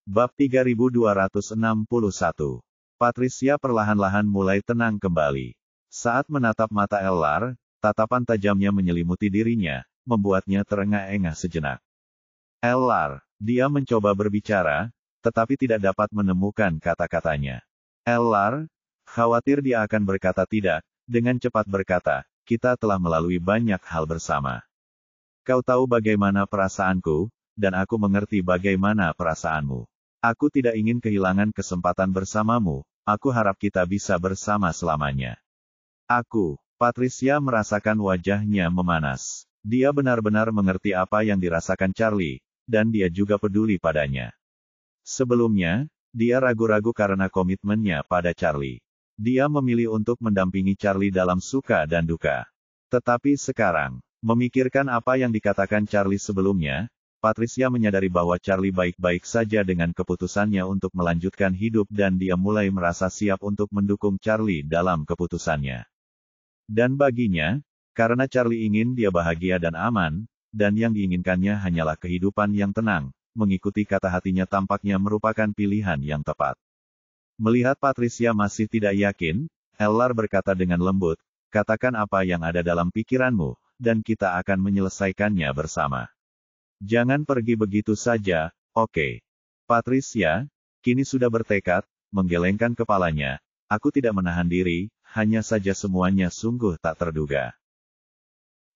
Bab 3261. Patricia perlahan-lahan mulai tenang kembali. Saat menatap mata Ellar, tatapan tajamnya menyelimuti dirinya, membuatnya terengah-engah sejenak. Ellar, dia mencoba berbicara, tetapi tidak dapat menemukan kata-katanya. Ellar, khawatir dia akan berkata tidak, dengan cepat berkata, kita telah melalui banyak hal bersama. Kau tahu bagaimana perasaanku, dan aku mengerti bagaimana perasaanmu. Aku tidak ingin kehilangan kesempatan bersamamu, aku harap kita bisa bersama selamanya. Patricia merasakan wajahnya memanas. Dia benar-benar mengerti apa yang dirasakan Charlie, dan dia juga peduli padanya. Sebelumnya, dia ragu-ragu karena komitmennya pada Charlie. Dia memilih untuk mendampingi Charlie dalam suka dan duka. Tetapi sekarang, memikirkan apa yang dikatakan Charlie sebelumnya, Patricia menyadari bahwa Charlie baik-baik saja dengan keputusannya untuk melanjutkan hidup dan dia mulai merasa siap untuk mendukung Charlie dalam keputusannya. Dan baginya, karena Charlie ingin dia bahagia dan aman, dan yang diinginkannya hanyalah kehidupan yang tenang, mengikuti kata hatinya tampaknya merupakan pilihan yang tepat. Melihat Patricia masih tidak yakin, Ellar berkata dengan lembut, katakan apa yang ada dalam pikiranmu, dan kita akan menyelesaikannya bersama. Jangan pergi begitu saja, oke? Patricia, kini sudah bertekad, menggelengkan kepalanya. Aku tidak menahan diri, hanya saja semuanya sungguh tak terduga.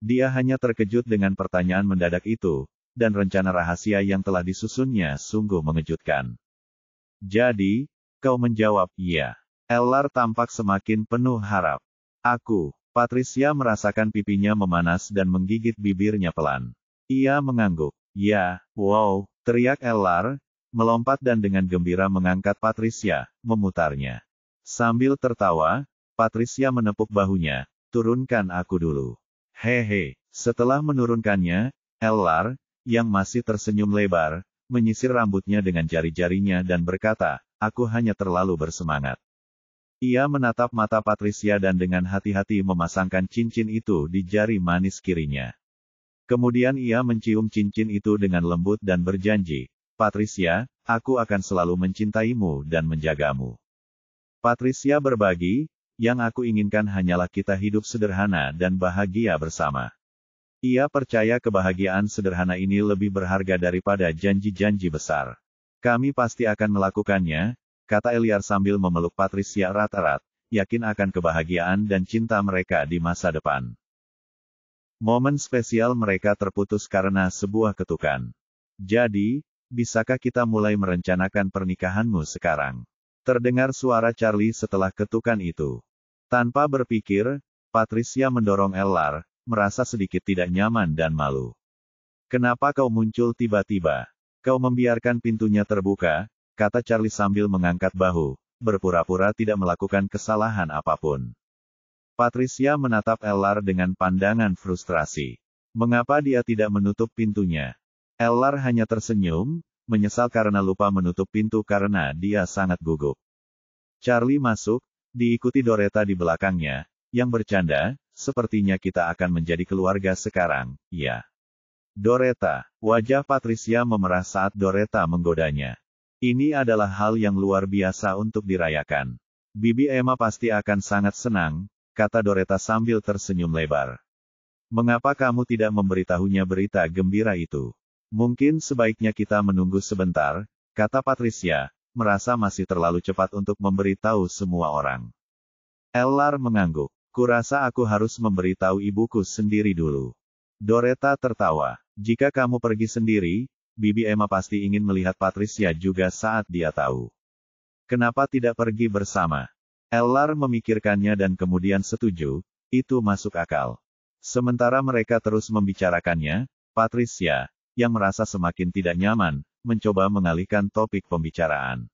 Dia hanya terkejut dengan pertanyaan mendadak itu, dan rencana rahasia yang telah disusunnya sungguh mengejutkan. Jadi, kau menjawab, iya. Ellar tampak semakin penuh harap. Patricia merasakan pipinya memanas dan menggigit bibirnya pelan. Ia mengangguk. Ya, wow, teriak Ellar, melompat dan dengan gembira mengangkat Patricia, memutarnya. Sambil tertawa, Patricia menepuk bahunya, turunkan aku dulu. Hehe, setelah menurunkannya, Ellar, yang masih tersenyum lebar, menyisir rambutnya dengan jari-jarinya dan berkata, aku hanya terlalu bersemangat. Ia menatap mata Patricia dan dengan hati-hati memasangkan cincin itu di jari manis kirinya. Kemudian ia mencium cincin itu dengan lembut dan berjanji, Patricia, aku akan selalu mencintaimu dan menjagamu. Patricia berbagi, yang aku inginkan hanyalah kita hidup sederhana dan bahagia bersama. Ia percaya kebahagiaan sederhana ini lebih berharga daripada janji-janji besar. Kami pasti akan melakukannya, kata Ellar sambil memeluk Patricia erat-erat, yakin akan kebahagiaan dan cinta mereka di masa depan. Momen spesial mereka terputus karena sebuah ketukan. Jadi, bisakah kita mulai merencanakan pernikahanmu sekarang? Terdengar suara Charlie setelah ketukan itu. Tanpa berpikir, Patricia mendorong Ellar, merasa sedikit tidak nyaman dan malu. Kenapa kau muncul tiba-tiba? Kau membiarkan pintunya terbuka, kata Charlie sambil mengangkat bahu, berpura-pura tidak melakukan kesalahan apapun. Patricia menatap Ellar dengan pandangan frustrasi. Mengapa dia tidak menutup pintunya? Ellar hanya tersenyum, menyesal karena lupa menutup pintu karena dia sangat gugup. Charlie masuk, diikuti Doretta di belakangnya, yang bercanda, sepertinya kita akan menjadi keluarga sekarang, ya. Doretta, wajah Patricia memerah saat Doretta menggodanya. Ini adalah hal yang luar biasa untuk dirayakan. Bibi Emma pasti akan sangat senang, kata Doretta sambil tersenyum lebar. Mengapa kamu tidak memberitahunya berita gembira itu? Mungkin sebaiknya kita menunggu sebentar, kata Patricia, merasa masih terlalu cepat untuk memberitahu semua orang. Ellar mengangguk. Kurasa aku harus memberitahu ibuku sendiri dulu. Doretta tertawa. Jika kamu pergi sendiri, Bibi Emma pasti ingin melihat Patricia juga saat dia tahu. Kenapa tidak pergi bersama? Ellar memikirkannya dan kemudian setuju, itu masuk akal. Sementara mereka terus membicarakannya, Patricia, yang merasa semakin tidak nyaman, mencoba mengalihkan topik pembicaraan.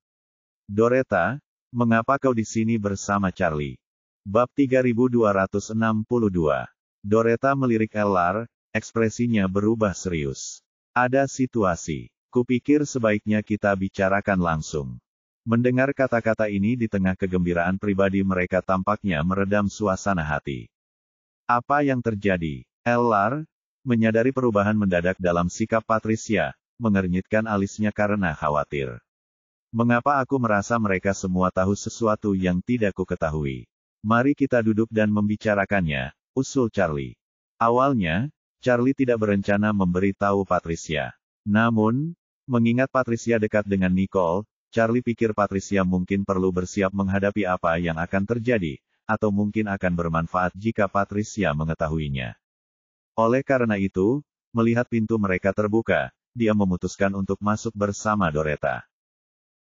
Doretta, mengapa kau di sini bersama Charlie? Bab 3262. Doretta melirik Ellar, ekspresinya berubah serius. Ada situasi. Kupikir sebaiknya kita bicarakan langsung. Mendengar kata-kata ini di tengah kegembiraan pribadi mereka tampaknya meredam suasana hati. Apa yang terjadi? Ellar, menyadari perubahan mendadak dalam sikap Patricia, mengernyitkan alisnya karena khawatir. Mengapa aku merasa mereka semua tahu sesuatu yang tidak kuketahui? Mari kita duduk dan membicarakannya, usul Charlie. Awalnya, Charlie tidak berencana memberi tahu Patricia. Namun, mengingat Patricia dekat dengan Nicole, Charlie pikir Patricia mungkin perlu bersiap menghadapi apa yang akan terjadi, atau mungkin akan bermanfaat jika Patricia mengetahuinya. Oleh karena itu, melihat pintu mereka terbuka, dia memutuskan untuk masuk bersama Doretta.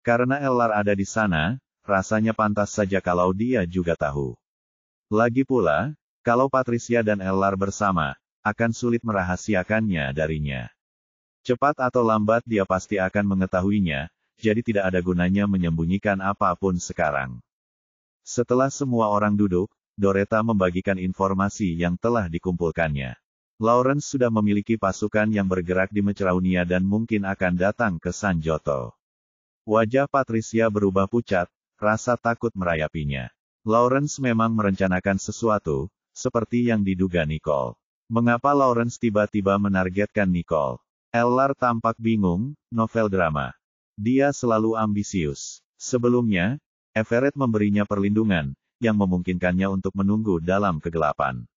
Karena Ellar ada di sana, rasanya pantas saja kalau dia juga tahu. Lagi pula, kalau Patricia dan Ellar bersama, akan sulit merahasiakannya darinya. Cepat atau lambat dia pasti akan mengetahuinya, jadi tidak ada gunanya menyembunyikan apapun sekarang. Setelah semua orang duduk, Doretta membagikan informasi yang telah dikumpulkannya. Lawrence sudah memiliki pasukan yang bergerak di Mecraunia dan mungkin akan datang ke Sanjoto. Wajah Patricia berubah pucat, rasa takut merayapinya. Lawrence memang merencanakan sesuatu, seperti yang diduga Nicole. Mengapa Lawrence tiba-tiba menargetkan Nicole? Ellar tampak bingung, novel drama. Dia selalu ambisius. Sebelumnya, Everett memberinya perlindungan, yang memungkinkannya untuk menunggu dalam kegelapan.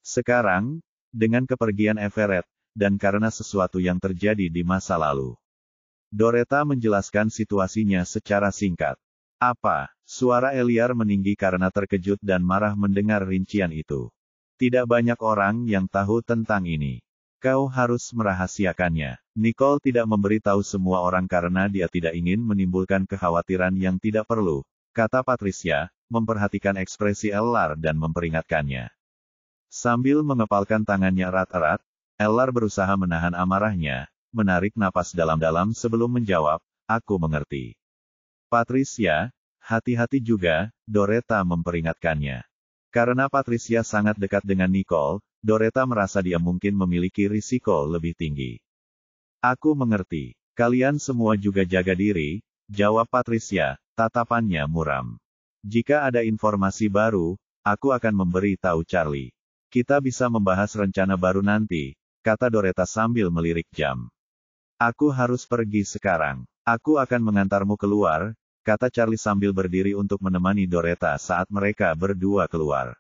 Sekarang, dengan kepergian Everett, dan karena sesuatu yang terjadi di masa lalu. Doretta menjelaskan situasinya secara singkat. Apa? Suara Eliar meninggi karena terkejut dan marah mendengar rincian itu. Tidak banyak orang yang tahu tentang ini. Kau harus merahasiakannya. Nicole tidak memberitahu semua orang karena dia tidak ingin menimbulkan kekhawatiran yang tidak perlu, kata Patricia, memperhatikan ekspresi Ellar dan memperingatkannya. Sambil mengepalkan tangannya erat-erat, Ellar berusaha menahan amarahnya, menarik napas dalam-dalam sebelum menjawab, aku mengerti. Patricia, hati-hati juga, Doretta memperingatkannya. Karena Patricia sangat dekat dengan Nicole, Doretta merasa dia mungkin memiliki risiko lebih tinggi. Aku mengerti. Kalian semua juga jaga diri, jawab Patricia, tatapannya muram. Jika ada informasi baru, aku akan memberi tahu Charlie. Kita bisa membahas rencana baru nanti, kata Doretta sambil melirik jam. Aku harus pergi sekarang. Aku akan mengantarmu keluar, kata Charlie sambil berdiri untuk menemani Doretta saat mereka berdua keluar.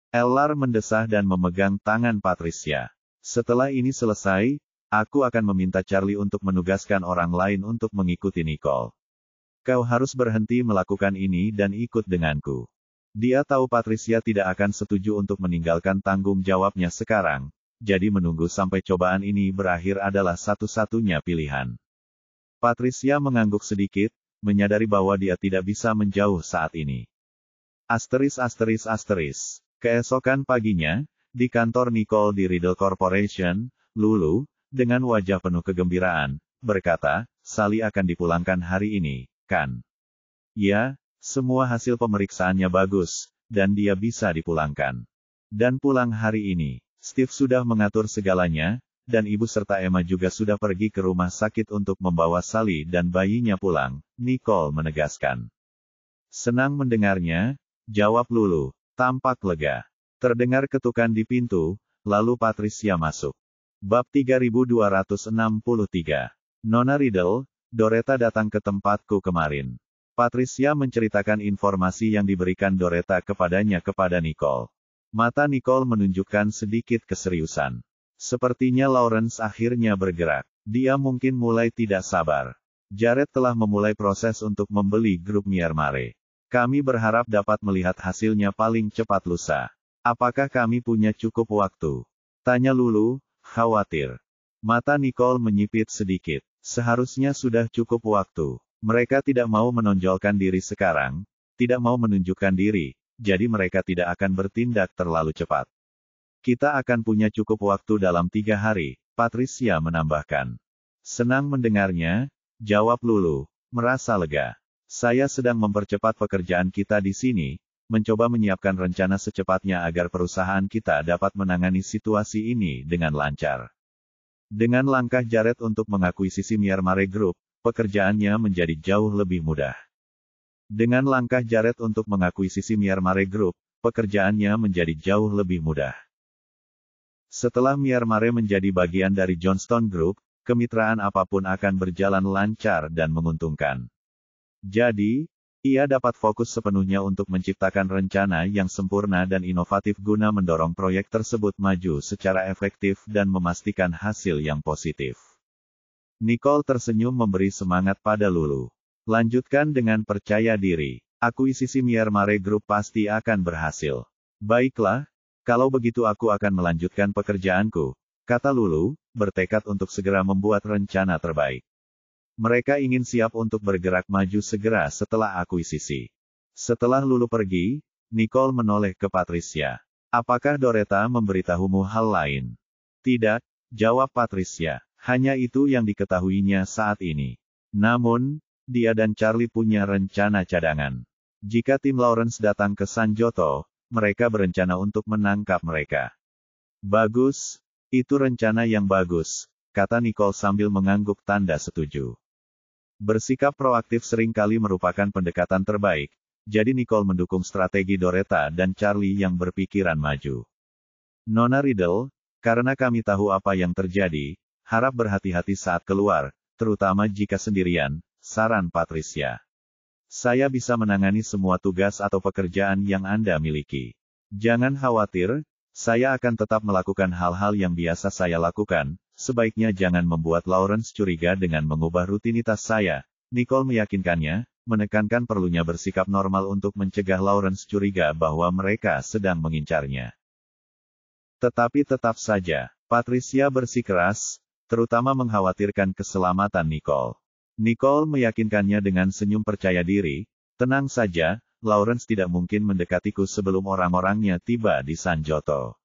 Ellar mendesah dan memegang tangan Patricia. Setelah ini selesai, aku akan meminta Charlie untuk menugaskan orang lain untuk mengikuti Nicole. Kau harus berhenti melakukan ini dan ikut denganku. Dia tahu Patricia tidak akan setuju untuk meninggalkan tanggung jawabnya sekarang, jadi menunggu sampai cobaan ini berakhir adalah satu-satunya pilihan. Patricia mengangguk sedikit, menyadari bahwa dia tidak bisa menjauh saat ini. Keesokan paginya, di kantor Nicole di Riddle Corporation, Lulu, dengan wajah penuh kegembiraan, berkata, Sally akan dipulangkan hari ini, kan? Ya, semua hasil pemeriksaannya bagus, dan dia bisa dipulangkan. Dan pulang hari ini. Steve sudah mengatur segalanya, dan ibu serta Emma juga sudah pergi ke rumah sakit untuk membawa Sally dan bayinya pulang, Nicole menegaskan. Senang mendengarnya, jawab Lulu, tampak lega. Terdengar ketukan di pintu, lalu Patricia masuk. Bab 3263. Nona Riddle, Doretta datang ke tempatku kemarin. Patricia menceritakan informasi yang diberikan Doretta kepadanya kepada Nicole. Mata Nicole menunjukkan sedikit keseriusan. Sepertinya Lawrence akhirnya bergerak. Dia mungkin mulai tidak sabar. Jared telah memulai proses untuk membeli grup Myanmar. Kami berharap dapat melihat hasilnya paling cepat lusa. Apakah kami punya cukup waktu? Tanya Lulu, khawatir. Mata Nicole menyipit sedikit. Seharusnya sudah cukup waktu. Mereka tidak mau menonjolkan diri sekarang, tidak mau menunjukkan diri. Jadi mereka tidak akan bertindak terlalu cepat. Kita akan punya cukup waktu dalam 3 hari, Patricia menambahkan. Senang mendengarnya, jawab Lulu, merasa lega. Saya sedang mempercepat pekerjaan kita di sini, mencoba menyiapkan rencana secepatnya agar perusahaan kita dapat menangani situasi ini dengan lancar. Dengan langkah Jared untuk mengakuisisi Myanmar Group, pekerjaannya menjadi jauh lebih mudah. Dengan langkah Jared untuk mengakuisisi Myanmar Group, pekerjaannya menjadi jauh lebih mudah. Setelah Myanmar menjadi bagian dari Johnston Group, kemitraan apapun akan berjalan lancar dan menguntungkan. Jadi, ia dapat fokus sepenuhnya untuk menciptakan rencana yang sempurna dan inovatif guna mendorong proyek tersebut maju secara efektif dan memastikan hasil yang positif. Nicole tersenyum memberi semangat pada Lulu. Lanjutkan dengan percaya diri. Akuisisi Myanmar Group pasti akan berhasil. Baiklah, kalau begitu aku akan melanjutkan pekerjaanku, kata Lulu, bertekad untuk segera membuat rencana terbaik. Mereka ingin siap untuk bergerak maju segera setelah akuisisi. Setelah Lulu pergi, Nicole menoleh ke Patricia. Apakah Doretta memberitahumu hal lain? Tidak, jawab Patricia. Hanya itu yang diketahuinya saat ini. Namun, dia dan Charlie punya rencana cadangan. Jika tim Lawrence datang ke Sanjoto, mereka berencana untuk menangkap mereka. Bagus, itu rencana yang bagus, kata Nicole sambil mengangguk tanda setuju. Bersikap proaktif seringkali merupakan pendekatan terbaik, jadi Nicole mendukung strategi Doretta dan Charlie yang berpikiran maju. Nona Riddle, karena kami tahu apa yang terjadi, harap berhati-hati saat keluar, terutama jika sendirian, saran Patricia. Saya bisa menangani semua tugas atau pekerjaan yang Anda miliki. Jangan khawatir, saya akan tetap melakukan hal-hal yang biasa saya lakukan. Sebaiknya jangan membuat Lawrence curiga dengan mengubah rutinitas saya. Nicole meyakinkannya, menekankan perlunya bersikap normal untuk mencegah Lawrence curiga bahwa mereka sedang mengincarnya. Tetapi tetap saja, Patricia bersikeras, terutama mengkhawatirkan keselamatan Nicole. Nicole meyakinkannya dengan senyum percaya diri, tenang saja, Lawrence tidak mungkin mendekatiku sebelum orang-orangnya tiba di Sanjoto.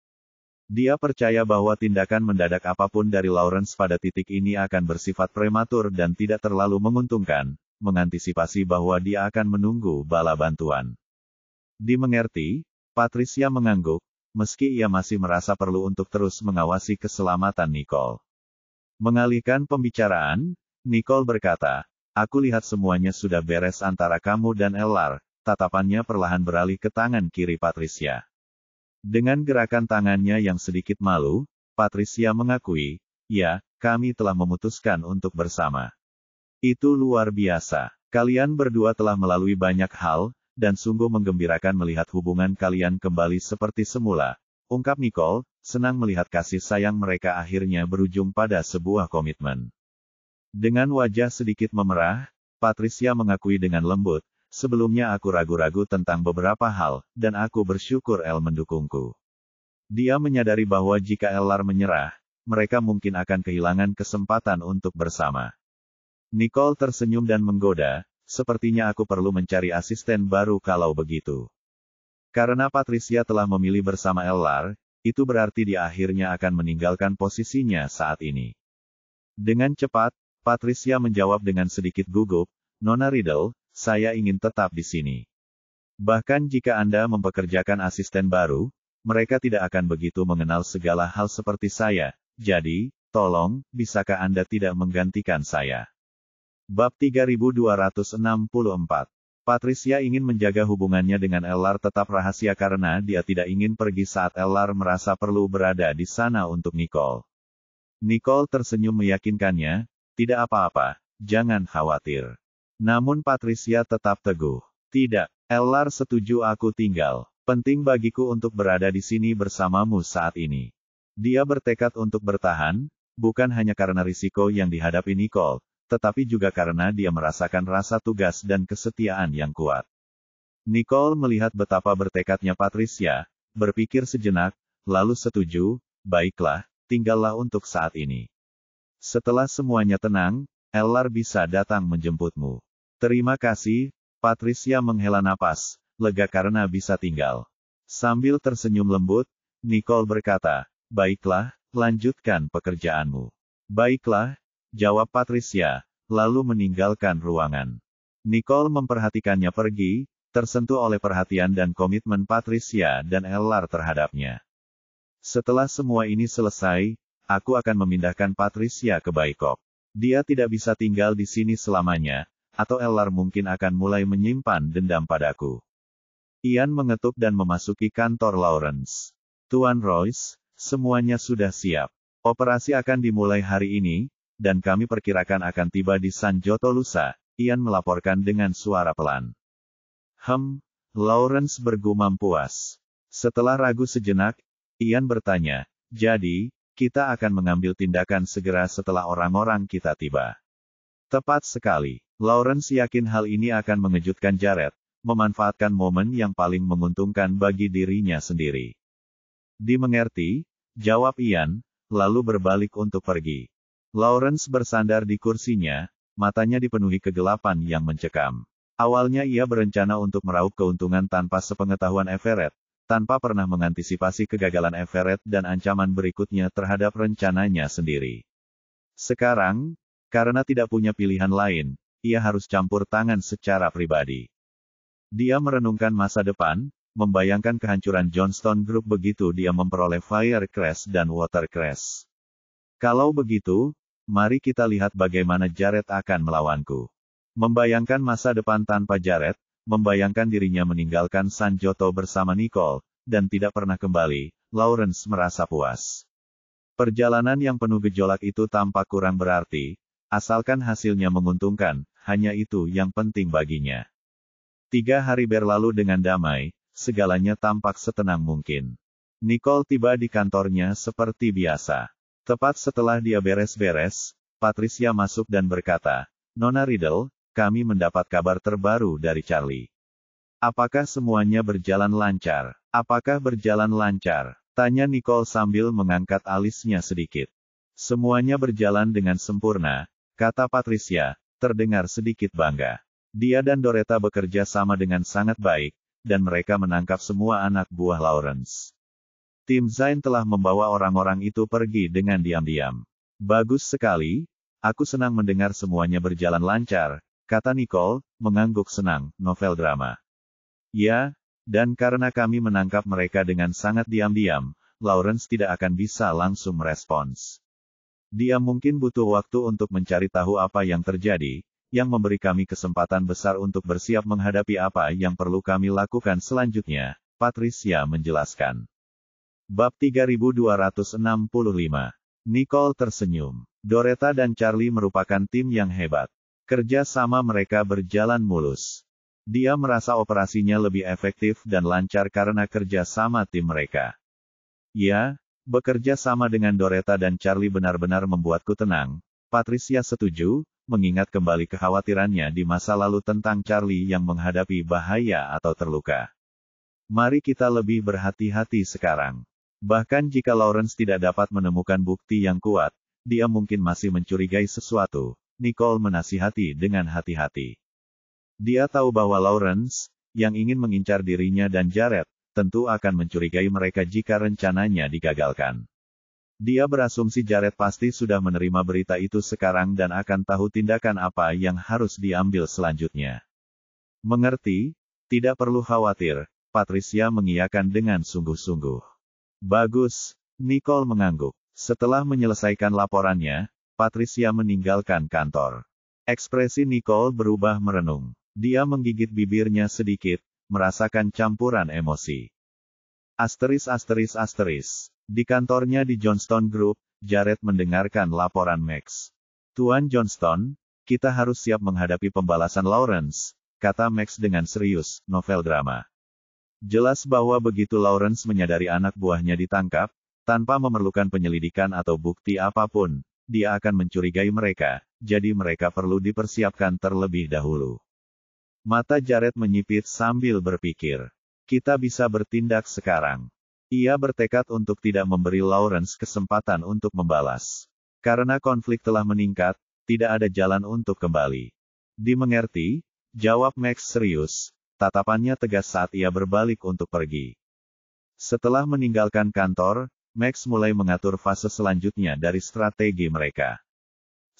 Dia percaya bahwa tindakan mendadak apapun dari Lawrence pada titik ini akan bersifat prematur dan tidak terlalu menguntungkan, mengantisipasi bahwa dia akan menunggu bala bantuan. Dimengerti, Patricia mengangguk, meski ia masih merasa perlu untuk terus mengawasi keselamatan Nicole. Mengalihkan pembicaraan, Nicole berkata, aku lihat semuanya sudah beres antara kamu dan Ellar. Tatapannya perlahan beralih ke tangan kiri Patricia. Dengan gerakan tangannya yang sedikit malu, Patricia mengakui, ya, kami telah memutuskan untuk bersama. Itu luar biasa. Kalian berdua telah melalui banyak hal, dan sungguh menggembirakan melihat hubungan kalian kembali seperti semula. Ungkap Nicole, senang melihat kasih sayang mereka akhirnya berujung pada sebuah komitmen. Dengan wajah sedikit memerah, Patricia mengakui dengan lembut, sebelumnya aku ragu-ragu tentang beberapa hal, dan aku bersyukur El mendukungku. Dia menyadari bahwa jika Ellar menyerah, mereka mungkin akan kehilangan kesempatan untuk bersama. Nicole tersenyum dan menggoda, sepertinya aku perlu mencari asisten baru kalau begitu. Karena Patricia telah memilih bersama Ellar, itu berarti dia akhirnya akan meninggalkan posisinya saat ini. Dengan cepat, Patricia menjawab dengan sedikit gugup, Nona Riddle, saya ingin tetap di sini. Bahkan jika Anda mempekerjakan asisten baru, mereka tidak akan begitu mengenal segala hal seperti saya, jadi, tolong, bisakah Anda tidak menggantikan saya? Bab 3264. Patricia ingin menjaga hubungannya dengan Ellar tetap rahasia karena dia tidak ingin pergi saat Ellar merasa perlu berada di sana untuk Nicole. Nicole tersenyum meyakinkannya, tidak apa-apa, jangan khawatir. Namun Patricia tetap teguh. Tidak, Ellar setuju aku tinggal. Penting bagiku untuk berada di sini bersamamu saat ini. Dia bertekad untuk bertahan, bukan hanya karena risiko yang dihadapi Nicole, tetapi juga karena dia merasakan rasa tugas dan kesetiaan yang kuat. Nicole melihat betapa bertekadnya Patricia, berpikir sejenak, lalu setuju, baiklah, tinggallah untuk saat ini. Setelah semuanya tenang, Ellar bisa datang menjemputmu. Terima kasih, Patricia menghela napas, lega karena bisa tinggal. Sambil tersenyum lembut, Nicole berkata, baiklah, lanjutkan pekerjaanmu. Baiklah, jawab Patricia, lalu meninggalkan ruangan. Nicole memperhatikannya pergi, tersentuh oleh perhatian dan komitmen Patricia dan Ellar terhadapnya. Setelah semua ini selesai, aku akan memindahkan Patricia ke Bangkok. Dia tidak bisa tinggal di sini selamanya, atau Ellar mungkin akan mulai menyimpan dendam padaku. Ian mengetuk dan memasuki kantor Lawrence. Tuan Royce, semuanya sudah siap. Operasi akan dimulai hari ini, dan kami perkirakan akan tiba di Sanjoto lusa. Ian melaporkan dengan suara pelan. Lawrence bergumam puas. Setelah ragu sejenak, Ian bertanya, jadi, kita akan mengambil tindakan segera setelah orang-orang kita tiba. Tepat sekali. Lawrence yakin hal ini akan mengejutkan Jared, memanfaatkan momen yang paling menguntungkan bagi dirinya sendiri. Dimengerti, jawab Ian, lalu berbalik untuk pergi. Lawrence bersandar di kursinya, matanya dipenuhi kegelapan yang mencekam. Awalnya ia berencana untuk meraup keuntungan tanpa sepengetahuan Everett, tanpa pernah mengantisipasi kegagalan Everett dan ancaman berikutnya terhadap rencananya sendiri. Sekarang, karena tidak punya pilihan lain, ia harus campur tangan secara pribadi. Dia merenungkan masa depan, membayangkan kehancuran Johnston Group begitu dia memperoleh Firecrest dan Watercrest. Kalau begitu, mari kita lihat bagaimana Jared akan melawanku. Membayangkan masa depan tanpa Jared, membayangkan dirinya meninggalkan Sanjoto bersama Nicole, dan tidak pernah kembali, Lawrence merasa puas. Perjalanan yang penuh gejolak itu tampak kurang berarti, asalkan hasilnya menguntungkan, hanya itu yang penting baginya. 3 hari berlalu dengan damai, segalanya tampak setenang mungkin. Nicole tiba di kantornya seperti biasa. Tepat setelah dia beres-beres, Patricia masuk dan berkata, Nona Riddle, kami mendapat kabar terbaru dari Charlie. Apakah semuanya berjalan lancar? Apakah berjalan lancar? Tanya Nicole sambil mengangkat alisnya sedikit. Semuanya berjalan dengan sempurna, kata Patricia, terdengar sedikit bangga. Dia dan Doretta bekerja sama dengan sangat baik, dan mereka menangkap semua anak buah Lawrence. Tim Zain telah membawa orang-orang itu pergi dengan diam-diam. Bagus sekali, aku senang mendengar semuanya berjalan lancar, kata Nicole, mengangguk senang, novel drama. Ya, dan karena kami menangkap mereka dengan sangat diam-diam, Lawrence tidak akan bisa langsung merespons. Dia mungkin butuh waktu untuk mencari tahu apa yang terjadi, yang memberi kami kesempatan besar untuk bersiap menghadapi apa yang perlu kami lakukan selanjutnya, Patricia menjelaskan. Bab 3265. Nicole tersenyum. Doretta dan Charlie merupakan tim yang hebat. Kerja sama mereka berjalan mulus. Dia merasa operasinya lebih efektif dan lancar karena kerja sama tim mereka. Ya, bekerja sama dengan Doretta dan Charlie benar-benar membuatku tenang. Patricia setuju, mengingat kembali kekhawatirannya di masa lalu tentang Charlie yang menghadapi bahaya atau terluka. Mari kita lebih berhati-hati sekarang. Bahkan jika Lawrence tidak dapat menemukan bukti yang kuat, dia mungkin masih mencurigai sesuatu. Nicole menasihati dengan hati-hati. Dia tahu bahwa Lawrence, yang ingin mengincar dirinya dan Jared, tentu akan mencurigai mereka jika rencananya digagalkan. Dia berasumsi Jared pasti sudah menerima berita itu sekarang dan akan tahu tindakan apa yang harus diambil selanjutnya. Mengerti? Tidak perlu khawatir, Patricia mengiyakan dengan sungguh-sungguh. Bagus, Nicole mengangguk. Setelah menyelesaikan laporannya, Patricia meninggalkan kantor. Ekspresi Nicole berubah merenung. Dia menggigit bibirnya sedikit, merasakan campuran emosi. Di kantornya di Johnston Group, Jared mendengarkan laporan Max. Tuan Johnston, kita harus siap menghadapi pembalasan Lawrence, kata Max dengan serius, novel drama. Jelas bahwa begitu Lawrence menyadari anak buahnya ditangkap, tanpa memerlukan penyelidikan atau bukti apapun, dia akan mencurigai mereka, jadi mereka perlu dipersiapkan terlebih dahulu. Mata Jared menyipit sambil berpikir. Kita bisa bertindak sekarang. Ia bertekad untuk tidak memberi Lawrence kesempatan untuk membalas. Karena konflik telah meningkat, tidak ada jalan untuk kembali. Dimengerti? Jawab Max serius, tatapannya tegas saat ia berbalik untuk pergi. Setelah meninggalkan kantor, Max mulai mengatur fase selanjutnya dari strategi mereka.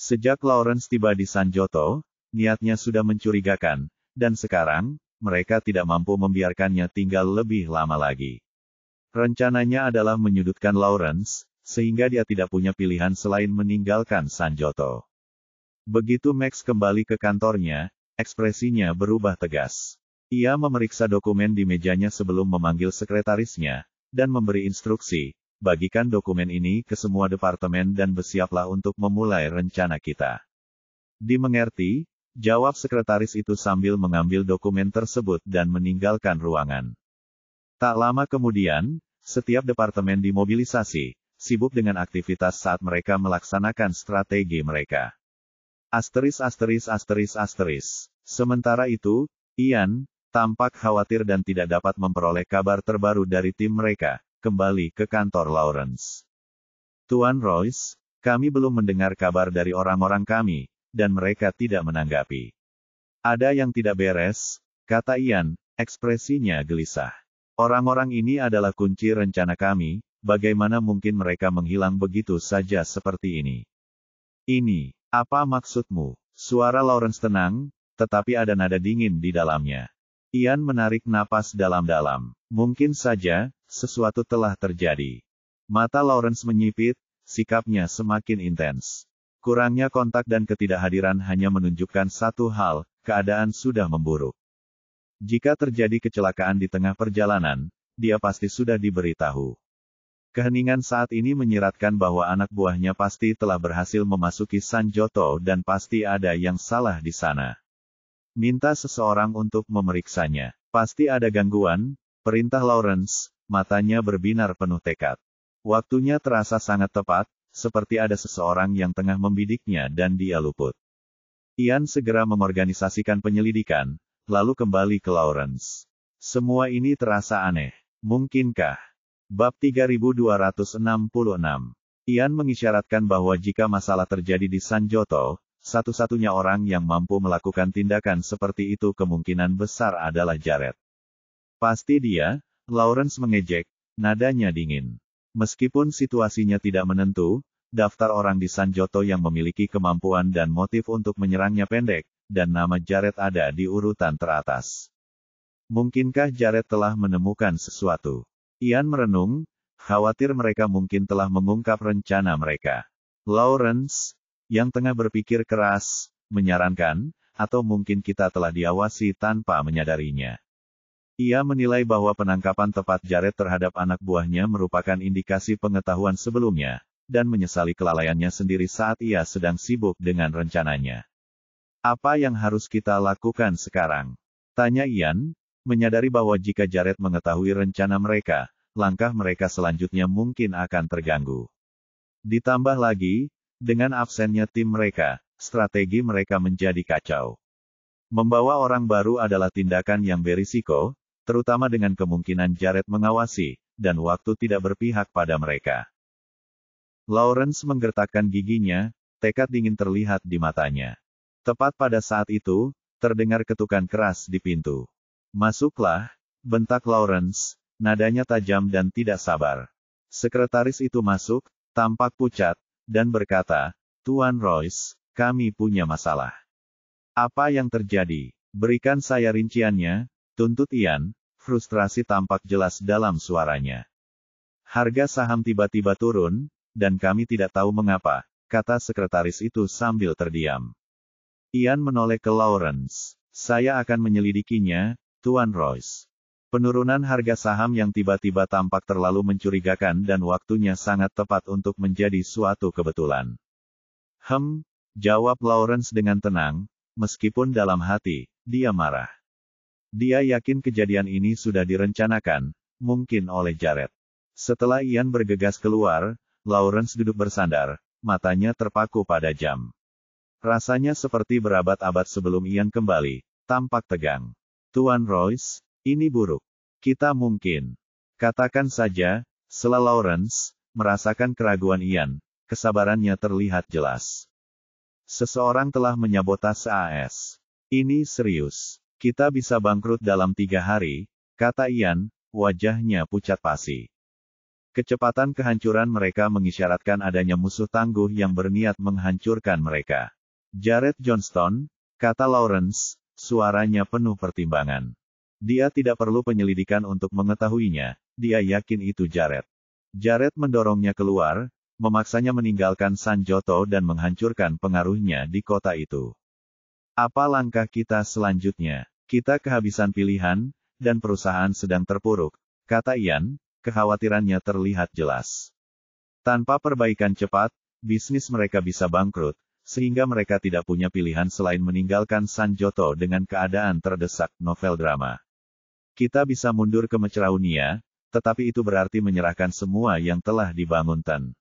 Sejak Lawrence tiba di Sanjoto, niatnya sudah mencurigakan, dan sekarang, mereka tidak mampu membiarkannya tinggal lebih lama lagi. Rencananya adalah menyudutkan Lawrence, sehingga dia tidak punya pilihan selain meninggalkan Sanjoto. Begitu Max kembali ke kantornya, ekspresinya berubah tegas. Ia memeriksa dokumen di mejanya sebelum memanggil sekretarisnya, dan memberi instruksi, bagikan dokumen ini ke semua departemen dan bersiaplah untuk memulai rencana kita. Dimengerti? Jawab sekretaris itu sambil mengambil dokumen tersebut dan meninggalkan ruangan. Tak lama kemudian, setiap departemen dimobilisasi, sibuk dengan aktivitas saat mereka melaksanakan strategi mereka. Sementara itu, Ian tampak khawatir dan tidak dapat memperoleh kabar terbaru dari tim mereka, kembali ke kantor Lawrence. Tuan Royce, kami belum mendengar kabar dari orang-orang kami, dan mereka tidak menanggapi. Ada yang tidak beres, kata Ian, ekspresinya gelisah. Orang-orang ini adalah kunci rencana kami, bagaimana mungkin mereka menghilang begitu saja seperti ini? Ini, apa maksudmu? Suara Lawrence tenang, tetapi ada nada dingin di dalamnya. Ian menarik napas dalam-dalam. Mungkin saja, sesuatu telah terjadi. Mata Lawrence menyipit, sikapnya semakin intens. Kurangnya kontak dan ketidakhadiran hanya menunjukkan satu hal, keadaan sudah memburuk. Jika terjadi kecelakaan di tengah perjalanan, dia pasti sudah diberitahu. Keheningan saat ini menyiratkan bahwa anak buahnya pasti telah berhasil memasuki Sanjoto dan pasti ada yang salah di sana. Minta seseorang untuk memeriksanya. Pasti ada gangguan, perintah Lawrence, matanya berbinar penuh tekad. Waktunya terasa sangat tepat, seperti ada seseorang yang tengah membidiknya dan dia luput. Ian segera mengorganisasikan penyelidikan, lalu kembali ke Lawrence. Semua ini terasa aneh. Mungkinkah? Bab 3266. Ian mengisyaratkan bahwa jika masalah terjadi di Sanjoto, satu-satunya orang yang mampu melakukan tindakan seperti itu kemungkinan besar adalah Jared. Pasti dia, Lawrence mengejek, nadanya dingin. Meskipun situasinya tidak menentu, daftar orang di Sanjoto yang memiliki kemampuan dan motif untuk menyerangnya pendek, dan nama Jared ada di urutan teratas. Mungkinkah Jared telah menemukan sesuatu? Ian merenung, khawatir mereka mungkin telah mengungkap rencana mereka. Lawrence, yang tengah berpikir keras, menyarankan, atau mungkin kita telah diawasi tanpa menyadarinya. Ia menilai bahwa penangkapan tepat Jared terhadap anak buahnya merupakan indikasi pengetahuan sebelumnya, dan menyesali kelalaiannya sendiri saat ia sedang sibuk dengan rencananya. Apa yang harus kita lakukan sekarang? Tanya Ian, menyadari bahwa jika Jared mengetahui rencana mereka, langkah mereka selanjutnya mungkin akan terganggu. Ditambah lagi, dengan absennya tim mereka, strategi mereka menjadi kacau. Membawa orang baru adalah tindakan yang berisiko, terutama dengan kemungkinan Jared mengawasi, dan waktu tidak berpihak pada mereka. Lawrence menggertakkan giginya, tekad dingin terlihat di matanya. Tepat pada saat itu, terdengar ketukan keras di pintu. Masuklah, bentak Lawrence, nadanya tajam dan tidak sabar. Sekretaris itu masuk, tampak pucat, dan berkata, Tuan Royce, kami punya masalah. Apa yang terjadi? Berikan saya rinciannya, tuntut Ian, frustrasi tampak jelas dalam suaranya. Harga saham tiba-tiba turun, dan kami tidak tahu mengapa, kata sekretaris itu sambil terdiam. Ian menoleh ke Lawrence. Saya akan menyelidikinya, Tuan Royce. Penurunan harga saham yang tiba-tiba tampak terlalu mencurigakan dan waktunya sangat tepat untuk menjadi suatu kebetulan. Jawab Lawrence dengan tenang, meskipun dalam hati, dia marah. Dia yakin kejadian ini sudah direncanakan, mungkin oleh Jared. Setelah Ian bergegas keluar, Lawrence duduk bersandar, matanya terpaku pada jam. Rasanya seperti berabad-abad sebelum Ian kembali, tampak tegang. Tuan Royce, ini buruk. Kita mungkin. Katakan saja, sela Lawrence, merasakan keraguan Ian, kesabarannya terlihat jelas. Seseorang telah menyabotase AS. Ini serius. Kita bisa bangkrut dalam 3 hari, kata Ian, wajahnya pucat pasi. Kecepatan kehancuran mereka mengisyaratkan adanya musuh tangguh yang berniat menghancurkan mereka. Jared Johnston, kata Lawrence, suaranya penuh pertimbangan. Dia tidak perlu penyelidikan untuk mengetahuinya, dia yakin itu Jared. Jared mendorongnya keluar, memaksanya meninggalkan Sanjoto dan menghancurkan pengaruhnya di kota itu. Apa langkah kita selanjutnya? Kita kehabisan pilihan, dan perusahaan sedang terpuruk, kata Ian, kekhawatirannya terlihat jelas. Tanpa perbaikan cepat, bisnis mereka bisa bangkrut, sehingga mereka tidak punya pilihan selain meninggalkan Sanjoto dengan keadaan terdesak. Novel drama. Kita bisa mundur ke Mecraunia, tetapi itu berarti menyerahkan semua yang telah dibangun Tan.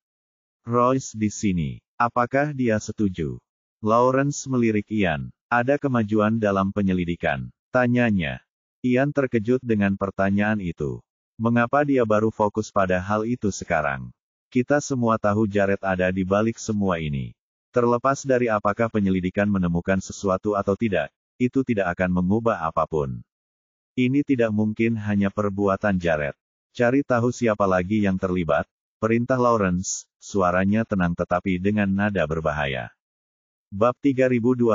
Royce di sini. Apakah dia setuju? Lawrence melirik Ian. Ada kemajuan dalam penyelidikan? Tanyanya. Ian terkejut dengan pertanyaan itu. Mengapa dia baru fokus pada hal itu sekarang? Kita semua tahu Jared ada di balik semua ini. Terlepas dari apakah penyelidikan menemukan sesuatu atau tidak, itu tidak akan mengubah apapun. Ini tidak mungkin hanya perbuatan Jared. Cari tahu siapa lagi yang terlibat, perintah Lawrence, suaranya tenang tetapi dengan nada berbahaya. Bab 3267.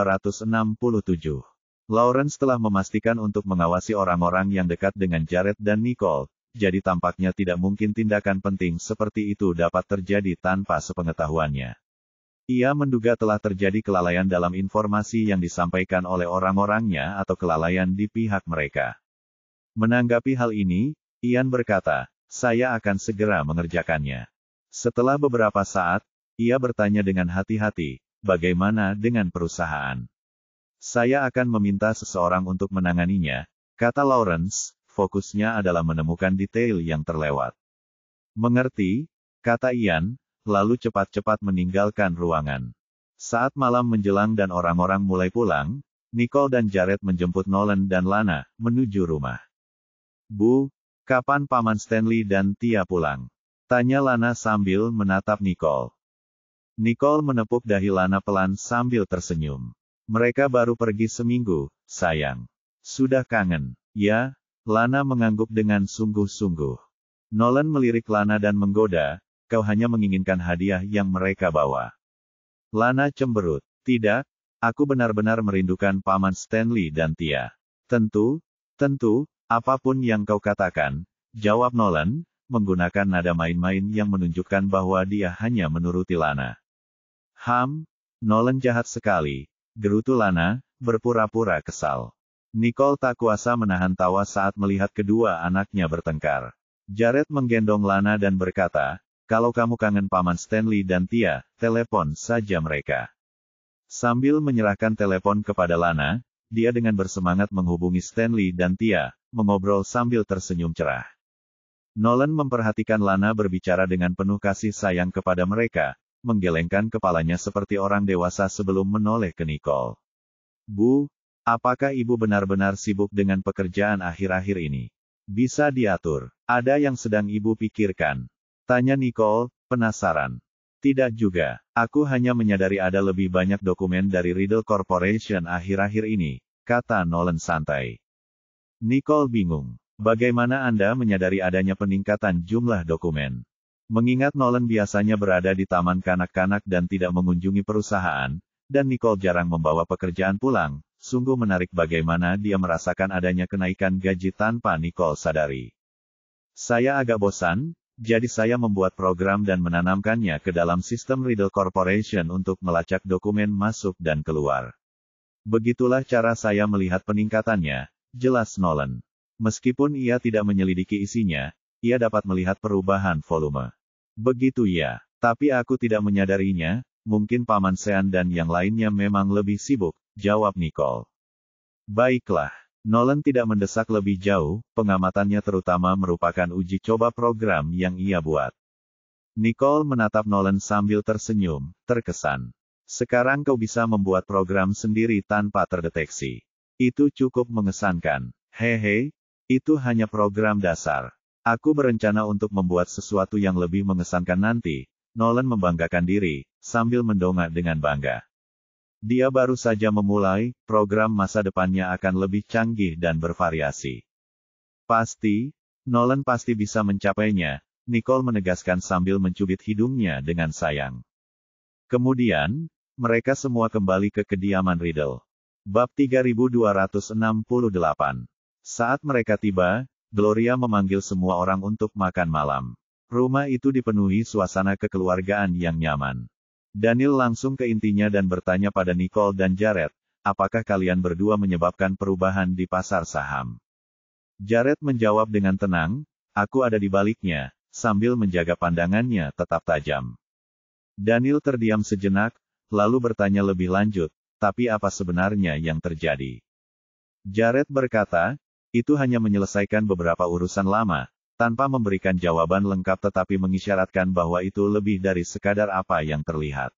Lawrence telah memastikan untuk mengawasi orang-orang yang dekat dengan Jared dan Nicole, jadi tampaknya tidak mungkin tindakan penting seperti itu dapat terjadi tanpa sepengetahuannya. Ia menduga telah terjadi kelalaian dalam informasi yang disampaikan oleh orang-orangnya atau kelalaian di pihak mereka. Menanggapi hal ini, Ian berkata, "Saya akan segera mengerjakannya." Setelah beberapa saat, ia bertanya dengan hati-hati, "Bagaimana dengan perusahaan?" "Saya akan meminta seseorang untuk menanganinya," kata Lawrence, fokusnya adalah menemukan detail yang terlewat. "Mengerti," kata Ian, lalu cepat-cepat meninggalkan ruangan. Saat malam menjelang dan orang-orang mulai pulang, Nicole dan Jared menjemput Nolan dan Lana, menuju rumah. "Bu, kapan Paman Stanley dan Tia pulang?" tanya Lana sambil menatap Nicole. Nicole menepuk dahi Lana pelan sambil tersenyum. "Mereka baru pergi seminggu, sayang. Sudah kangen." "Ya," Lana mengangguk dengan sungguh-sungguh. Nolan melirik Lana dan menggoda, "Kau hanya menginginkan hadiah yang mereka bawa." Lana cemberut. "Tidak, aku benar-benar merindukan Paman Stanley dan Tia." Tentu, apapun yang kau katakan," jawab Nolan, menggunakan nada main-main yang menunjukkan bahwa dia hanya menuruti Lana. Nolan jahat sekali," gerutu Lana, berpura-pura kesal. Nicole tak kuasa menahan tawa saat melihat kedua anaknya bertengkar. Jared menggendong Lana dan berkata, "Kalau kamu kangen Paman Stanley dan Tia, telepon saja mereka." Sambil menyerahkan telepon kepada Lana, dia dengan bersemangat menghubungi Stanley dan Tia, mengobrol sambil tersenyum cerah. Nolan memperhatikan Lana berbicara dengan penuh kasih sayang kepada mereka, menggelengkan kepalanya seperti orang dewasa sebelum menoleh ke Nicole. "Bu, apakah ibu benar-benar sibuk dengan pekerjaan akhir-akhir ini? Bisa diatur? Ada yang sedang ibu pikirkan?" tanya Nicole, penasaran. "Tidak juga. Aku hanya menyadari ada lebih banyak dokumen dari Riddle Corporation akhir-akhir ini," kata Nolan santai. Nicole bingung. "Bagaimana Anda menyadari adanya peningkatan jumlah dokumen?" Mengingat Nolan biasanya berada di taman kanak-kanak dan tidak mengunjungi perusahaan, dan Nicole jarang membawa pekerjaan pulang, sungguh menarik bagaimana dia merasakan adanya kenaikan gaji tanpa Nicole sadari. "Saya agak bosan, jadi saya membuat program dan menanamkannya ke dalam sistem Riddle Corporation untuk melacak dokumen masuk dan keluar. Begitulah cara saya melihat peningkatannya," jelas Nolan. Meskipun ia tidak menyelidiki isinya, ia dapat melihat perubahan volume. "Begitu ya, tapi aku tidak menyadarinya, mungkin Paman Sean dan yang lainnya memang lebih sibuk," jawab Nicole. "Baiklah." Nolan tidak mendesak lebih jauh, pengamatannya terutama merupakan uji coba program yang ia buat. Nicole menatap Nolan sambil tersenyum, terkesan. "Sekarang kau bisa membuat program sendiri tanpa terdeteksi. Itu cukup mengesankan." "Hehe, itu hanya program dasar. Aku berencana untuk membuat sesuatu yang lebih mengesankan nanti." Nolan membanggakan diri, sambil mendongak dengan bangga. Dia baru saja memulai, program masa depannya akan lebih canggih dan bervariasi. "Pasti, Nolan pasti bisa mencapainya," Nicole menegaskan sambil mencubit hidungnya dengan sayang. Kemudian, mereka semua kembali ke kediaman Riddle. Bab 3268. Saat mereka tiba, Gloria memanggil semua orang untuk makan malam. Rumah itu dipenuhi suasana kekeluargaan yang nyaman. Daniel langsung ke intinya dan bertanya pada Nicole dan Jared, "Apakah kalian berdua menyebabkan perubahan di pasar saham?" Jared menjawab dengan tenang, "Aku ada di baliknya," sambil menjaga pandangannya tetap tajam. Daniel terdiam sejenak, lalu bertanya lebih lanjut, tapi apa sebenarnya yang terjadi? Jared berkata, itu hanya menyelesaikan beberapa urusan lama, tanpa memberikan jawaban lengkap tetapi mengisyaratkan bahwa itu lebih dari sekadar apa yang terlihat.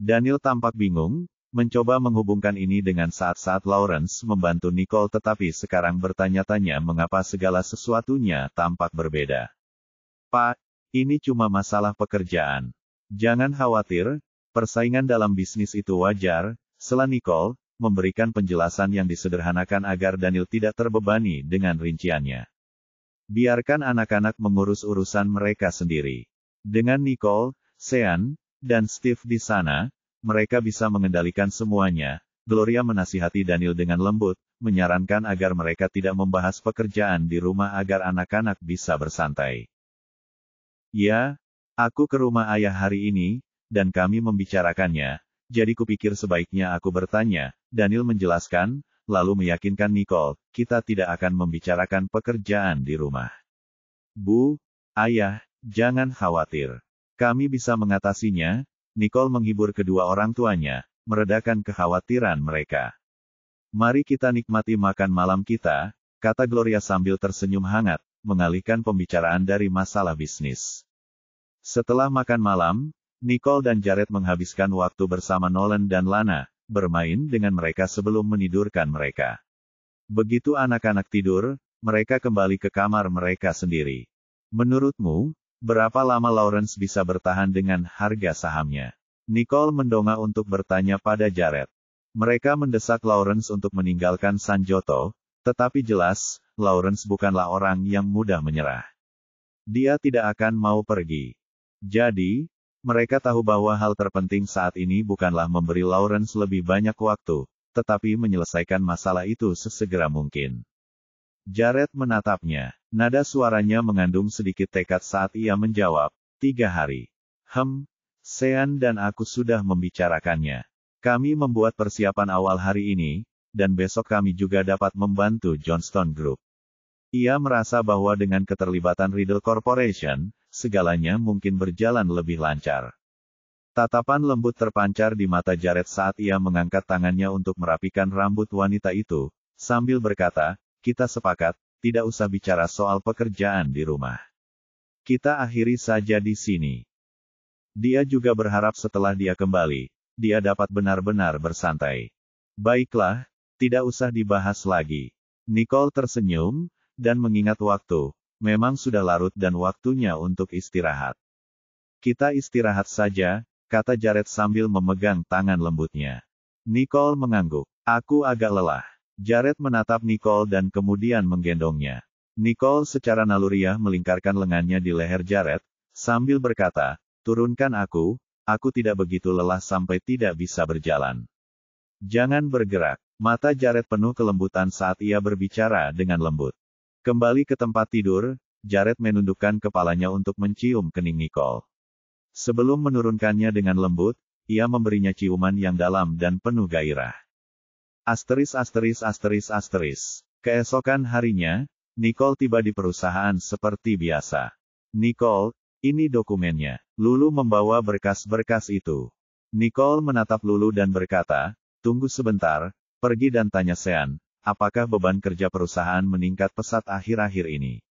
Daniel tampak bingung, mencoba menghubungkan ini dengan saat-saat Lawrence membantu Nicole tetapi sekarang bertanya-tanya mengapa segala sesuatunya tampak berbeda. Pak, ini cuma masalah pekerjaan. Jangan khawatir, persaingan dalam bisnis itu wajar, sela Nicole, memberikan penjelasan yang disederhanakan agar Daniel tidak terbebani dengan rinciannya. Biarkan anak-anak mengurus urusan mereka sendiri. Dengan Nicole, Sean, dan Steve di sana, mereka bisa mengendalikan semuanya. Gloria menasihati Daniel dengan lembut, menyarankan agar mereka tidak membahas pekerjaan di rumah agar anak-anak bisa bersantai. Ya, aku ke rumah ayah hari ini, dan kami membicarakannya, jadi kupikir sebaiknya aku bertanya, Daniel menjelaskan, lalu meyakinkan Nicole, kita tidak akan membicarakan pekerjaan di rumah. Bu, ayah, jangan khawatir. Kami bisa mengatasinya. Nicole menghibur kedua orang tuanya, meredakan kekhawatiran mereka. Mari kita nikmati makan malam kita, kata Gloria sambil tersenyum hangat, mengalihkan pembicaraan dari masalah bisnis. Setelah makan malam, Nicole dan Jared menghabiskan waktu bersama Nolan dan Lana, bermain dengan mereka sebelum menidurkan mereka. Begitu anak-anak tidur, mereka kembali ke kamar mereka sendiri. Menurutmu, berapa lama Lawrence bisa bertahan dengan harga sahamnya? Nicole mendongak untuk bertanya pada Jared. Mereka mendesak Lawrence untuk meninggalkan Sanjoto, tetapi jelas, Lawrence bukanlah orang yang mudah menyerah. Dia tidak akan mau pergi. Jadi, mereka tahu bahwa hal terpenting saat ini bukanlah memberi Lawrence lebih banyak waktu, tetapi menyelesaikan masalah itu sesegera mungkin. Jared menatapnya. Nada suaranya mengandung sedikit tekad saat ia menjawab, 3 hari. Sean dan aku sudah membicarakannya. Kami membuat persiapan awal hari ini, dan besok kami juga dapat membantu Johnston Group. Ia merasa bahwa dengan keterlibatan Riddle Corporation, segalanya mungkin berjalan lebih lancar. Tatapan lembut terpancar di mata Jared saat ia mengangkat tangannya untuk merapikan rambut wanita itu, sambil berkata, kita sepakat, tidak usah bicara soal pekerjaan di rumah. Kita akhiri saja di sini. Dia juga berharap setelah dia kembali, dia dapat benar-benar bersantai. Baiklah, tidak usah dibahas lagi. Nicole tersenyum, dan mengingat waktu, memang sudah larut dan waktunya untuk istirahat. Kita istirahat saja, kata Jared sambil memegang tangan lembutnya. Nicole mengangguk. Aku agak lelah. Jared menatap Nicole dan kemudian menggendongnya. Nicole secara naluriah melingkarkan lengannya di leher Jared, sambil berkata, turunkan aku tidak begitu lelah sampai tidak bisa berjalan. Jangan bergerak. Mata Jared penuh kelembutan saat ia berbicara dengan lembut. Kembali ke tempat tidur, Jared menundukkan kepalanya untuk mencium kening Nicole. Sebelum menurunkannya dengan lembut, ia memberinya ciuman yang dalam dan penuh gairah. Keesokan harinya, Nicole tiba di perusahaan seperti biasa. Nicole, ini dokumennya. Lulu membawa berkas-berkas itu. Nicole menatap Lulu dan berkata, tunggu sebentar, pergi dan tanya Sean, apakah beban kerja perusahaan meningkat pesat akhir-akhir ini?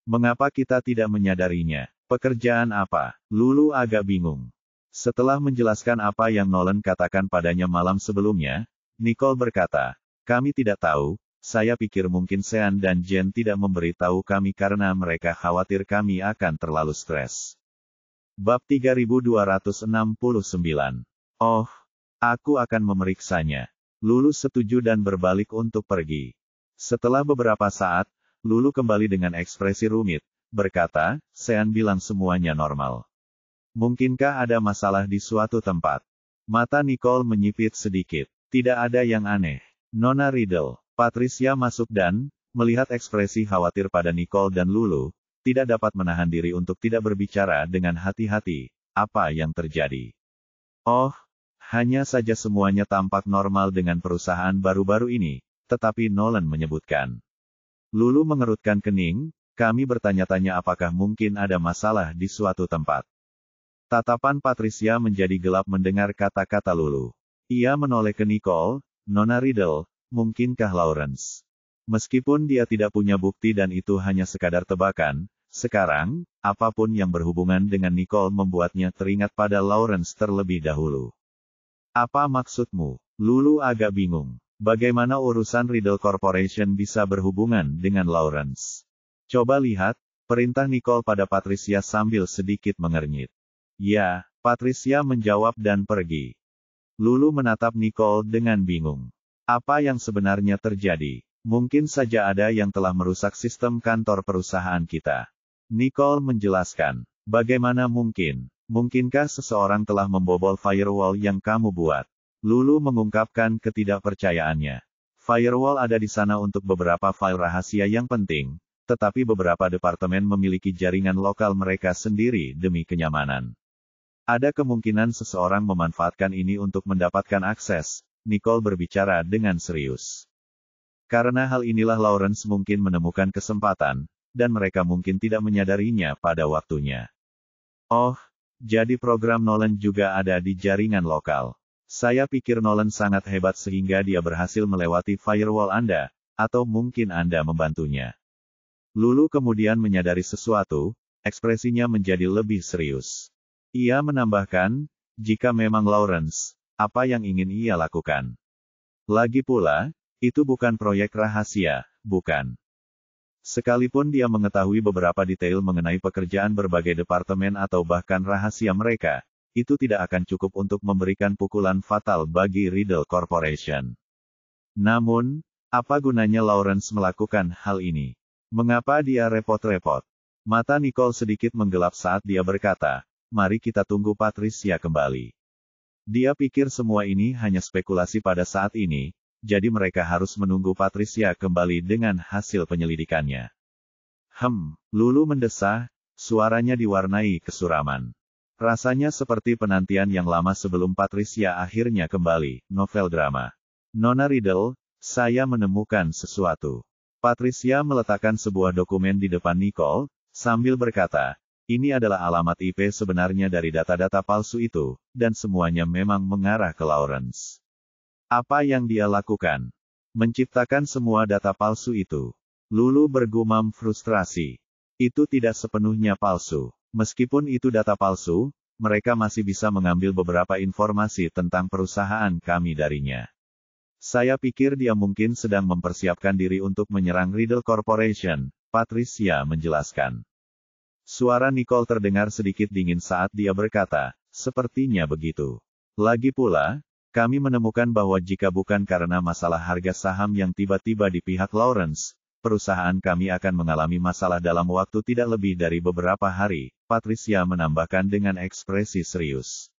Mengapa kita tidak menyadarinya? Pekerjaan apa? Lulu agak bingung. Setelah menjelaskan apa yang Nolan katakan padanya malam sebelumnya, Nicole berkata, kami tidak tahu, saya pikir mungkin Sean dan Jen tidak memberitahu kami karena mereka khawatir kami akan terlalu stres. Bab 3269. Oh, aku akan memeriksanya. Lulu setuju dan berbalik untuk pergi. Setelah beberapa saat, Lulu kembali dengan ekspresi rumit, berkata, Sean bilang semuanya normal. Mungkinkah ada masalah di suatu tempat? Mata Nicole menyipit sedikit. Tidak ada yang aneh. Nona Riddle. Patricia masuk dan, melihat ekspresi khawatir pada Nicole dan Lulu, tidak dapat menahan diri untuk tidak berbicara dengan hati-hati. Apa yang terjadi? Oh, hanya saja semuanya tampak normal dengan perusahaan baru-baru ini, tetapi Nolan menyebutkan. Lulu mengerutkan kening, kami bertanya-tanya apakah mungkin ada masalah di suatu tempat. Tatapan Patricia menjadi gelap mendengar kata-kata Lulu. Ia menoleh ke Nicole, Nona Riddle, mungkinkah Lawrence? Meskipun dia tidak punya bukti dan itu hanya sekadar tebakan, sekarang, apapun yang berhubungan dengan Nicole membuatnya teringat pada Lawrence terlebih dahulu. Apa maksudmu? Lulu agak bingung. Bagaimana urusan Riddle Corporation bisa berhubungan dengan Lawrence? Coba lihat, perintah Nicole pada Patricia sambil sedikit mengernyit. Ya, Patricia menjawab dan pergi. Lulu menatap Nicole dengan bingung. Apa yang sebenarnya terjadi? Mungkin saja ada yang telah merusak sistem kantor perusahaan kita. Nicole menjelaskan. Bagaimana mungkin? Mungkinkah seseorang telah membobol firewall yang kamu buat? Lulu mengungkapkan ketidakpercayaannya. Firewall ada di sana untuk beberapa file rahasia yang penting, tetapi beberapa departemen memiliki jaringan lokal mereka sendiri demi kenyamanan. Ada kemungkinan seseorang memanfaatkan ini untuk mendapatkan akses, Nicole berbicara dengan serius. Karena hal inilah Lawrence mungkin menemukan kesempatan, dan mereka mungkin tidak menyadarinya pada waktunya. Oh, jadi program Nolan juga ada di jaringan lokal. Saya pikir Nolan sangat hebat sehingga dia berhasil melewati firewall Anda, atau mungkin Anda membantunya. Lulu kemudian menyadari sesuatu, ekspresinya menjadi lebih serius. Ia menambahkan, jika memang Lawrence, apa yang ingin ia lakukan? Lagi pula, itu bukan proyek rahasia, bukan? Sekalipun dia mengetahui beberapa detail mengenai pekerjaan berbagai departemen atau bahkan rahasia mereka, itu tidak akan cukup untuk memberikan pukulan fatal bagi Riddle Corporation. Namun, apa gunanya Lawrence melakukan hal ini? Mengapa dia repot-repot? Mata Nicole sedikit menggelap saat dia berkata, mari kita tunggu Patricia kembali. Dia pikir semua ini hanya spekulasi pada saat ini, jadi mereka harus menunggu Patricia kembali dengan hasil penyelidikannya. Lulu mendesah, suaranya diwarnai kesuraman. Rasanya seperti penantian yang lama sebelum Patricia akhirnya kembali, novel drama. Nona Riddle, saya menemukan sesuatu. Patricia meletakkan sebuah dokumen di depan Nicole, sambil berkata, ini adalah alamat IP sebenarnya dari data-data palsu itu, dan semuanya memang mengarah ke Lawrence. Apa yang dia lakukan? Menciptakan semua data palsu itu. Lulu bergumam frustrasi. Itu tidak sepenuhnya palsu. Meskipun itu data palsu, mereka masih bisa mengambil beberapa informasi tentang perusahaan kami darinya. Saya pikir dia mungkin sedang mempersiapkan diri untuk menyerang Riddle Corporation, Patricia menjelaskan. Suara Nicole terdengar sedikit dingin saat dia berkata, sepertinya begitu. Lagi pula, kami menemukan bahwa jika bukan karena masalah harga saham yang tiba-tiba di pihak Lawrence, perusahaan kami akan mengalami masalah dalam waktu tidak lebih dari beberapa hari, Patricia menambahkan dengan ekspresi serius.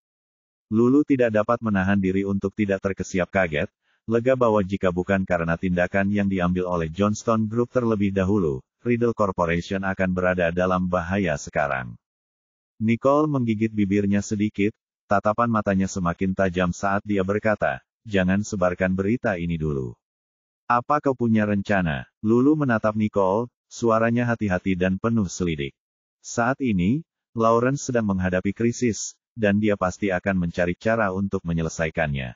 Lulu tidak dapat menahan diri untuk tidak terkesiap kaget, lega bahwa jika bukan karena tindakan yang diambil oleh Johnston Group terlebih dahulu, Riddle Corporation akan berada dalam bahaya sekarang. Nicole menggigit bibirnya sedikit, tatapan matanya semakin tajam saat dia berkata, jangan sebarkan berita ini dulu. Apa kau punya rencana? Lulu menatap Nicole, suaranya hati-hati dan penuh selidik. Saat ini, Lawrence sedang menghadapi krisis, dan dia pasti akan mencari cara untuk menyelesaikannya.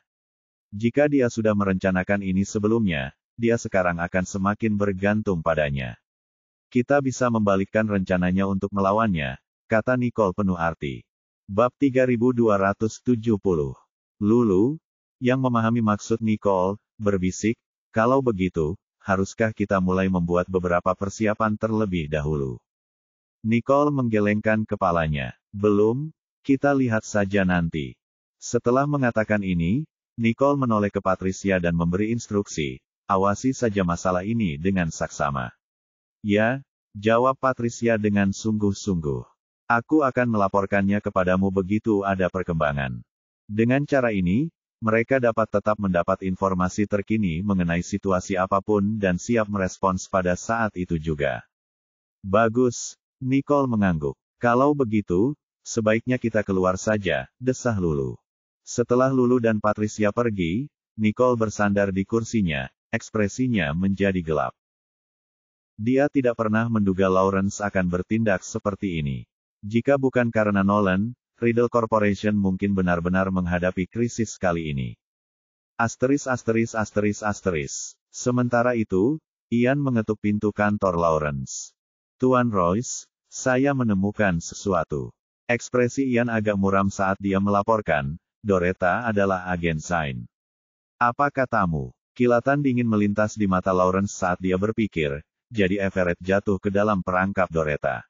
Jika dia sudah merencanakan ini sebelumnya, dia sekarang akan semakin bergantung padanya. Kita bisa membalikkan rencananya untuk melawannya, kata Nicole penuh arti. Bab 3270. Lulu, yang memahami maksud Nicole, berbisik, kalau begitu, haruskah kita mulai membuat beberapa persiapan terlebih dahulu? Nicole menggelengkan kepalanya. Belum, kita lihat saja nanti. Setelah mengatakan ini, Nicole menoleh ke Patricia dan memberi instruksi, awasi saja masalah ini dengan saksama. Ya, jawab Patricia dengan sungguh-sungguh. Aku akan melaporkannya kepadamu begitu ada perkembangan. Dengan cara ini, mereka dapat tetap mendapat informasi terkini mengenai situasi apapun dan siap merespons pada saat itu juga. Bagus, Nicole mengangguk. Kalau begitu, sebaiknya kita keluar saja, desah Lulu. Setelah Lulu dan Patricia pergi, Nicole bersandar di kursinya, ekspresinya menjadi gelap. Dia tidak pernah menduga Lawrence akan bertindak seperti ini. Jika bukan karena Nolan, Riddle Corporation mungkin benar-benar menghadapi krisis kali ini. Sementara itu, Ian mengetuk pintu kantor Lawrence. Tuan Royce, saya menemukan sesuatu. Ekspresi Ian agak muram saat dia melaporkan, Doretta adalah agen Sign. Apa katamu? Kilatan dingin melintas di mata Lawrence saat dia berpikir, jadi Everett jatuh ke dalam perangkap Doretta.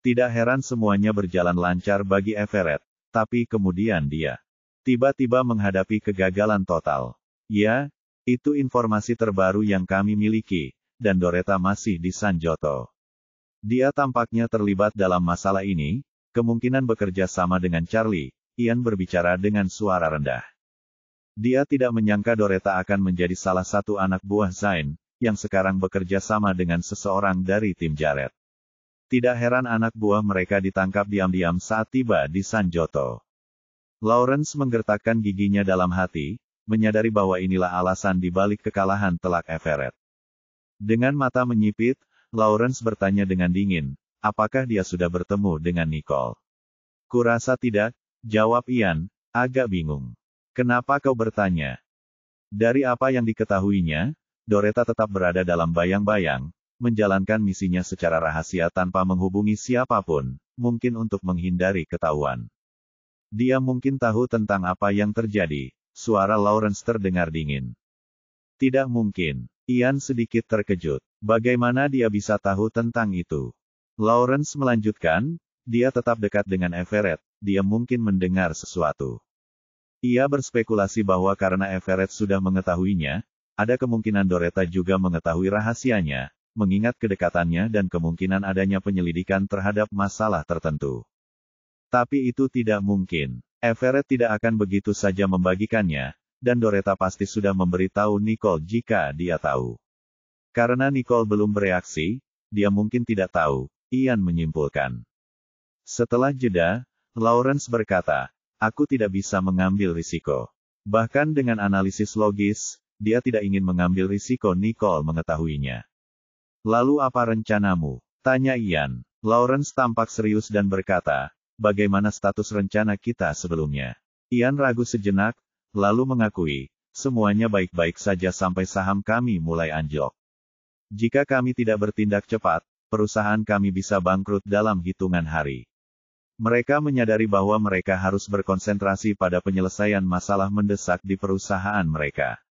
Tidak heran semuanya berjalan lancar bagi Everett, tapi kemudian dia tiba-tiba menghadapi kegagalan total. Ya, itu informasi terbaru yang kami miliki, dan Doretta masih di Sanjoto. Dia tampaknya terlibat dalam masalah ini, kemungkinan bekerja sama dengan Charlie, Ian berbicara dengan suara rendah. Dia tidak menyangka Doretta akan menjadi salah satu anak buah Zain, yang sekarang bekerja sama dengan seseorang dari tim Jared. Tidak heran anak buah mereka ditangkap diam-diam saat tiba di Sanjoto. Lawrence menggertakkan giginya dalam hati, menyadari bahwa inilah alasan di balik kekalahan telak Everett. Dengan mata menyipit, Lawrence bertanya dengan dingin, apakah dia sudah bertemu dengan Nicole? Kurasa tidak, jawab Ian, agak bingung. Kenapa kau bertanya? Dari apa yang diketahuinya, Doretta tetap berada dalam bayang-bayang, menjalankan misinya secara rahasia tanpa menghubungi siapapun, mungkin untuk menghindari ketahuan. Dia mungkin tahu tentang apa yang terjadi, suara Lawrence terdengar dingin. Tidak mungkin. Ian sedikit terkejut. Bagaimana dia bisa tahu tentang itu? Lawrence melanjutkan, dia tetap dekat dengan Everett, dia mungkin mendengar sesuatu. Ia berspekulasi bahwa karena Everett sudah mengetahuinya, ada kemungkinan Doretta juga mengetahui rahasianya, mengingat kedekatannya dan kemungkinan adanya penyelidikan terhadap masalah tertentu. Tapi itu tidak mungkin. Everett tidak akan begitu saja membagikannya, dan Doretta pasti sudah memberitahu Nicole jika dia tahu. Karena Nicole belum bereaksi, dia mungkin tidak tahu, Ian menyimpulkan. Setelah jeda, Lawrence berkata, aku tidak bisa mengambil risiko. Bahkan dengan analisis logis, dia tidak ingin mengambil risiko Nicole mengetahuinya. Lalu apa rencanamu? Tanya Ian. Lawrence tampak serius dan berkata, bagaimana status rencana kita sebelumnya? Ian ragu sejenak, lalu mengakui, semuanya baik-baik saja sampai saham kami mulai anjlok. Jika kami tidak bertindak cepat, perusahaan kami bisa bangkrut dalam hitungan hari. Mereka menyadari bahwa mereka harus berkonsentrasi pada penyelesaian masalah mendesak di perusahaan mereka.